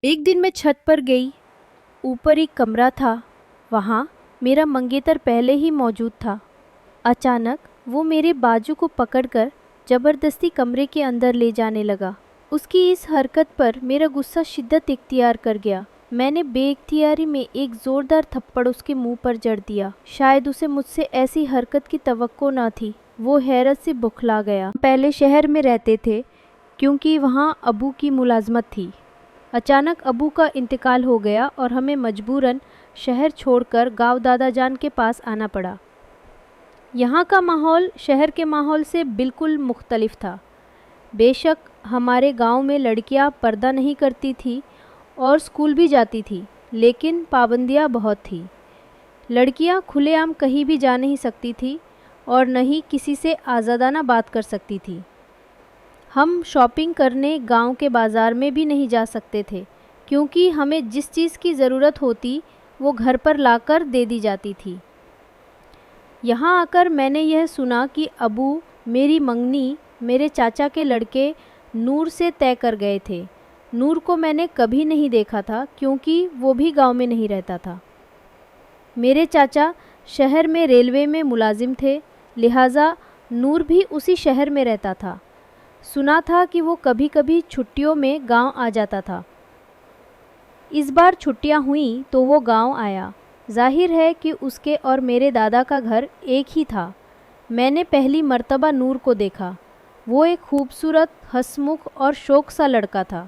एक दिन मैं छत पर गई। ऊपर एक कमरा था। वहाँ मेरा मंगेतर पहले ही मौजूद था। अचानक वो मेरे बाजू को पकड़कर ज़बरदस्ती कमरे के अंदर ले जाने लगा। उसकी इस हरकत पर मेरा गुस्सा शिद्दत इख्तियार कर गया। मैंने बेइख्तियारी में एक ज़ोरदार थप्पड़ उसके मुंह पर जड़ दिया। शायद उसे मुझसे ऐसी हरकत की तवक्को न थी। वो हैरत से बौखला गया। पहले शहर में रहते थे क्योंकि वहाँ अबू की मुलाजमत थी। अचानक अबू का इंतकाल हो गया और हमें मजबूरन शहर छोड़कर गांव दादा जान के पास आना पड़ा। यहाँ का माहौल शहर के माहौल से बिल्कुल मुख्तलिफ था। बेशक हमारे गांव में लड़कियां पर्दा नहीं करती थी और स्कूल भी जाती थी, लेकिन पाबंदियां बहुत थी। लड़कियां खुलेआम कहीं भी जा नहीं सकती थी और न ही किसी से आज़ादाना बात कर सकती थी। हम शॉपिंग करने गांव के बाज़ार में भी नहीं जा सकते थे क्योंकि हमें जिस चीज़ की ज़रूरत होती वो घर पर लाकर दे दी जाती थी। यहाँ आकर मैंने यह सुना कि अबू मेरी मंगनी मेरे चाचा के लड़के नूर से तय कर गए थे। नूर को मैंने कभी नहीं देखा था क्योंकि वो भी गांव में नहीं रहता था। मेरे चाचा शहर में रेलवे में मुलाजिम थे, लिहाजा नूर भी उसी शहर में रहता था। सुना था कि वो कभी कभी छुट्टियों में गांव आ जाता था। इस बार छुट्टियां हुईं तो वो गांव आया। जाहिर है कि उसके और मेरे दादा का घर एक ही था। मैंने पहली मर्तबा नूर को देखा। वो एक खूबसूरत, हंसमुख और शौक सा लड़का था।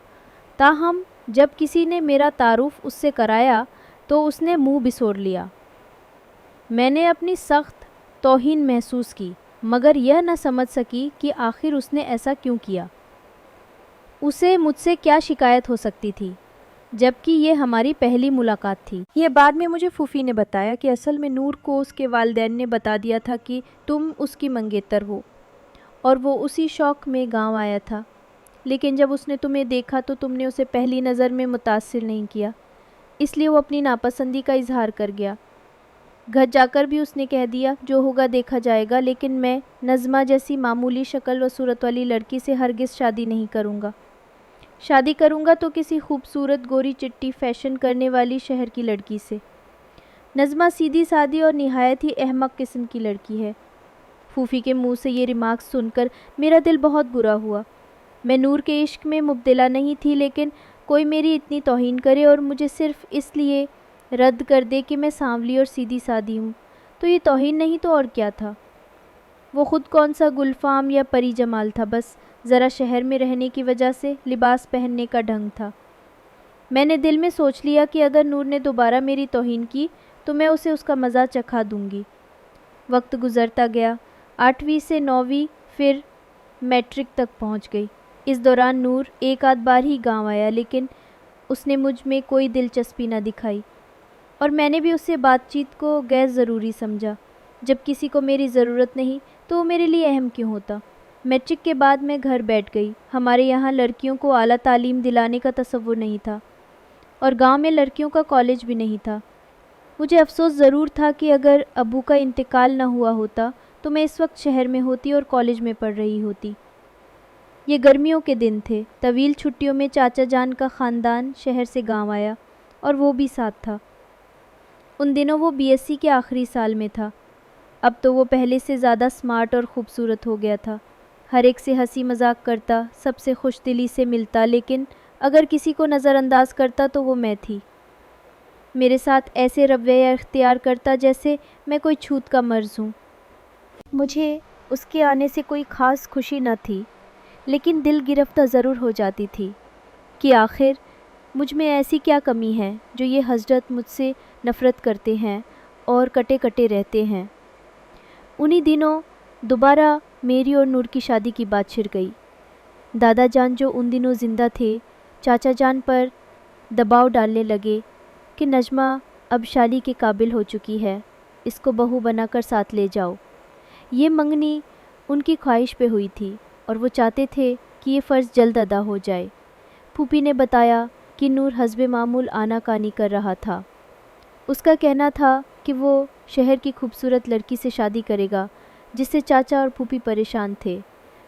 ताहम जब किसी ने मेरा तारुफ उससे कराया तो उसने मुंह बिसोड़ लिया। मैंने अपनी सख्त तौहीन महसूस की, मगर यह न समझ सकी कि आखिर उसने ऐसा क्यों किया। उसे मुझसे क्या शिकायत हो सकती थी, जबकि ये हमारी पहली मुलाकात थी। यह बाद में मुझे फूफी ने बताया कि असल में नूर को उसके वालिदैन ने बता दिया था कि तुम उसकी मंगेतर हो और वो उसी शौक़ में गांव आया था। लेकिन जब उसने तुम्हें देखा तो तुमने उसे पहली नज़र में मुतासिर नहीं किया, इसलिए वो अपनी नापसंदी का इजहार कर गया। घर जाकर भी उसने कह दिया जो होगा देखा जाएगा, लेकिन मैं नज़मा जैसी मामूली शक्ल व सूरत वाली लड़की से हरगिज़ शादी नहीं करूँगा। शादी करूँगा तो किसी खूबसूरत गोरी चिट्टी फैशन करने वाली शहर की लड़की से। नज़मा सीधी सादी और निहायत ही अहमक किस्म की लड़की है। फूफी के मुंह से ये रिमार्क्स सुनकर मेरा दिल बहुत बुरा हुआ। मैं नूर के इश्क में मुब्तला नहीं थी, लेकिन कोई मेरी इतनी तौहीन करे और मुझे सिर्फ़ इसलिए रद्द कर दे कि मैं सांवली और सीधी सादी हूँ, तो ये तौहीन नहीं तो और क्या था। वो ख़ुद कौन सा गुलफाम या परी जमाल था, बस ज़रा शहर में रहने की वजह से लिबास पहनने का ढंग था। मैंने दिल में सोच लिया कि अगर नूर ने दोबारा मेरी तौहीन की तो मैं उसे उसका मज़ा चखा दूँगी। वक्त गुज़रता गया। 8वीं से 9वीं, फिर मैट्रिक तक पहुँच गई। इस दौरान नूर एक आध बार ही गाँव आया, लेकिन उसने मुझ में कोई दिलचस्पी न दिखाई और मैंने भी उससे बातचीत को गैर ज़रूरी समझा। जब किसी को मेरी ज़रूरत नहीं तो वो मेरे लिए अहम क्यों होता। मैट्रिक के बाद मैं घर बैठ गई। हमारे यहाँ लड़कियों को आला तालीम दिलाने का तसव्वुर नहीं था और गांव में लड़कियों का कॉलेज भी नहीं था। मुझे अफसोस ज़रूर था कि अगर अबू का इंतकाल न हुआ होता तो मैं इस वक्त शहर में होती और कॉलेज में पढ़ रही होती। ये गर्मियों के दिन थे। तवील छुट्टियों में चाचा जान का ख़ानदान शहर से गांव आया और वो भी साथ था। उन दिनों वो बीएससी के आखिरी साल में था। अब तो वो पहले से ज़्यादा स्मार्ट और ख़ूबसूरत हो गया था। हर एक से हंसी मजाक करता, सबसे खुशदिली से मिलता, लेकिन अगर किसी को नज़रअंदाज करता तो वो मैं थी। मेरे साथ ऐसे रवैया इख्तियार करता जैसे मैं कोई छूत का मर्ज़ हूँ। मुझे उसके आने से कोई ख़ास खुशी न थी, लेकिन दिल गिरफ्ता ज़रूर हो जाती थी कि आखिर मुझ में ऐसी क्या कमी है जो ये हजरत मुझसे नफ़रत करते हैं और कटे कटे रहते हैं। उन्हीं दिनों दोबारा मेरी और नूर की शादी की बात छिड़ गई। दादा जान जो उन दिनों ज़िंदा थे, चाचा जान पर दबाव डालने लगे कि नजमा अब शादी के काबिल हो चुकी है, इसको बहू बनाकर साथ ले जाओ। ये मंगनी उनकी ख्वाहिश पे हुई थी और वो चाहते थे कि ये फ़र्ज़ जल्द अदा हो जाए। फूफी ने बताया कि नूर हस्बे मामूल आनाकानी कर रहा था। उसका कहना था कि वो शहर की खूबसूरत लड़की से शादी करेगा, जिससे चाचा और फूफी परेशान थे।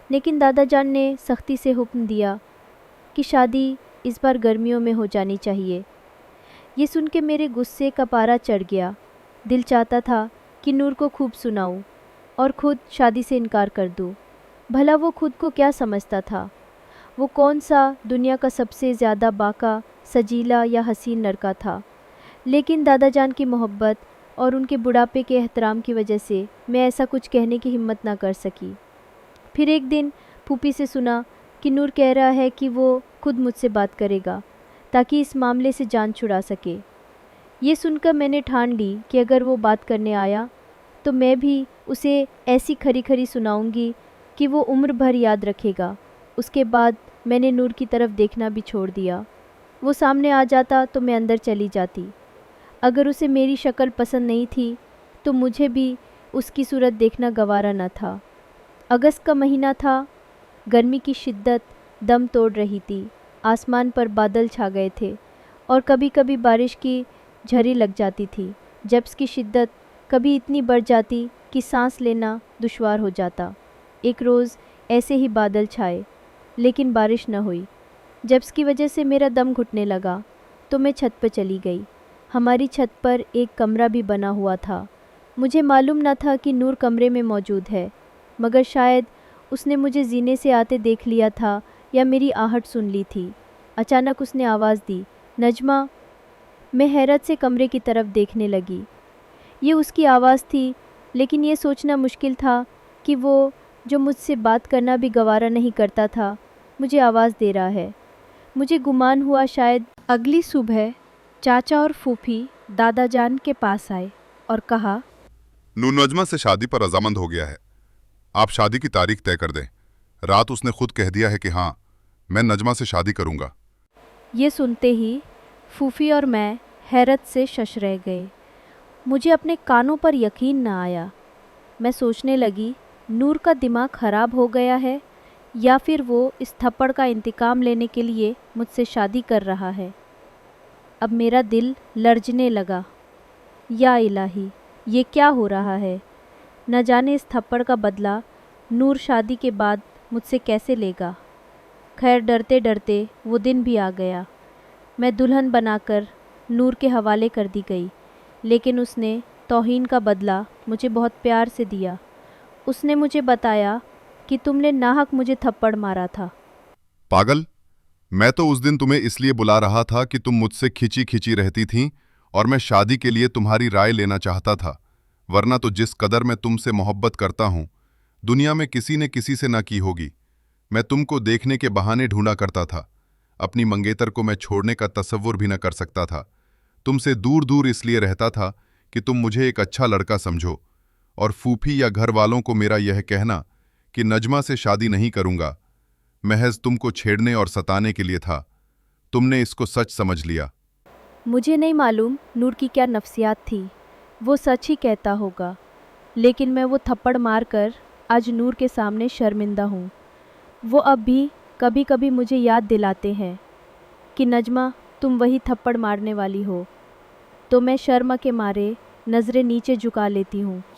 लेकिन दादा जान ने सख्ती से हुक्म दिया कि शादी इस बार गर्मियों में हो जानी चाहिए। ये सुन के मेरे गुस्से का पारा चढ़ गया। दिल चाहता था कि नूर को खूब सुनाऊं और खुद शादी से इनकार कर दूं। भला वो खुद को क्या समझता था? वो कौन सा दुनिया का सबसे ज़्यादा बाका, सजीला या हसीन लड़का था? लेकिन दादा जान की मोहब्बत और उनके बुढ़ापे के एहतराम की वजह से मैं ऐसा कुछ कहने की हिम्मत ना कर सकी। फिर एक दिन फूफी से सुना कि नूर कह रहा है कि वो खुद मुझसे बात करेगा ताकि इस मामले से जान छुड़ा सके। ये सुनकर मैंने ठान ली कि अगर वो बात करने आया तो मैं भी उसे ऐसी खरी खरी सुनाऊंगी कि वो उम्र भर याद रखेगा। उसके बाद मैंने नूर की तरफ देखना भी छोड़ दिया। वो सामने आ जाता तो मैं अंदर चली जाती। अगर उसे मेरी शक्ल पसंद नहीं थी तो मुझे भी उसकी सूरत देखना गवारा न था। अगस्त का महीना था। गर्मी की शिद्दत दम तोड़ रही थी। आसमान पर बादल छा गए थे और कभी कभी बारिश की झड़ी लग जाती थी। जब इसकी शिद्दत कभी इतनी बढ़ जाती कि सांस लेना दुश्वार हो जाता। एक रोज़ ऐसे ही बादल छाए लेकिन बारिश न हुई। जब इसकी वजह से मेरा दम घुटने लगा तो मैं छत पर चली गई। हमारी छत पर एक कमरा भी बना हुआ था। मुझे मालूम न था कि नूर कमरे में मौजूद है, मगर शायद उसने मुझे जीने से आते देख लिया था या मेरी आहट सुन ली थी। अचानक उसने आवाज़ दी, नजमा। मैं हैरत से कमरे की तरफ देखने लगी। ये उसकी आवाज़ थी, लेकिन ये सोचना मुश्किल था कि वो जो मुझसे बात करना भी गवारा नहीं करता था, मुझे आवाज़ दे रहा है। मुझे गुमान हुआ शायद। अगली सुबह चाचा और फूफी दादा जान के पास आए और कहा, नूर नजमा से शादी पर रजामंद हो गया है। आप शादी की तारीख तय कर दें। रात उसने खुद कह दिया है कि हाँ, मैं नजमा से शादी करूंगा। ये सुनते ही फूफी और मैं हैरत से शश रह गए। मुझे अपने कानों पर यकीन न आया। मैं सोचने लगी, नूर का दिमाग ख़राब हो गया है या फिर वो इस थप्पड़ का इंतकाम लेने के लिए मुझसे शादी कर रहा है। अब मेरा दिल लर्जने लगा। या इलाही, ये क्या हो रहा है? न जाने इस थप्पड़ का बदला नूर शादी के बाद मुझसे कैसे लेगा। खैर, डरते डरते वो दिन भी आ गया। मैं दुल्हन बनाकर नूर के हवाले कर दी गई, लेकिन उसने तौहीन का बदला मुझे बहुत प्यार से दिया। उसने मुझे बताया कि तुमने नाहक मुझे थप्पड़ मारा था। पागल, मैं तो उस दिन तुम्हें इसलिए बुला रहा था कि तुम मुझसे खिंची खिंची रहती थीं और मैं शादी के लिए तुम्हारी राय लेना चाहता था। वरना तो जिस कदर मैं तुमसे मोहब्बत करता हूं, दुनिया में किसी ने किसी से ना की होगी। मैं तुमको देखने के बहाने ढूंढा करता था। अपनी मंगेतर को मैं छोड़ने का तसव्वुर भी न कर सकता था। तुमसे दूर दूर इसलिए रहता था कि तुम मुझे एक अच्छा लड़का समझो, और फूफी या घर वालों को मेरा यह कहना कि नजमा से शादी नहीं करूंगा महज तुमको छेड़ने और सताने के लिए था। तुमने इसको सच समझ लिया। मुझे नहीं मालूम नूर की क्या नफ्सियात थी। वो सच ही कहता होगा, लेकिन मैं वो थप्पड़ मारकर आज नूर के सामने शर्मिंदा हूँ। वो अब भी कभी कभी मुझे याद दिलाते हैं कि नजमा, तुम वही थप्पड़ मारने वाली हो। तो मैं शर्म के मारे नज़रें नीचे झुका लेती हूँ।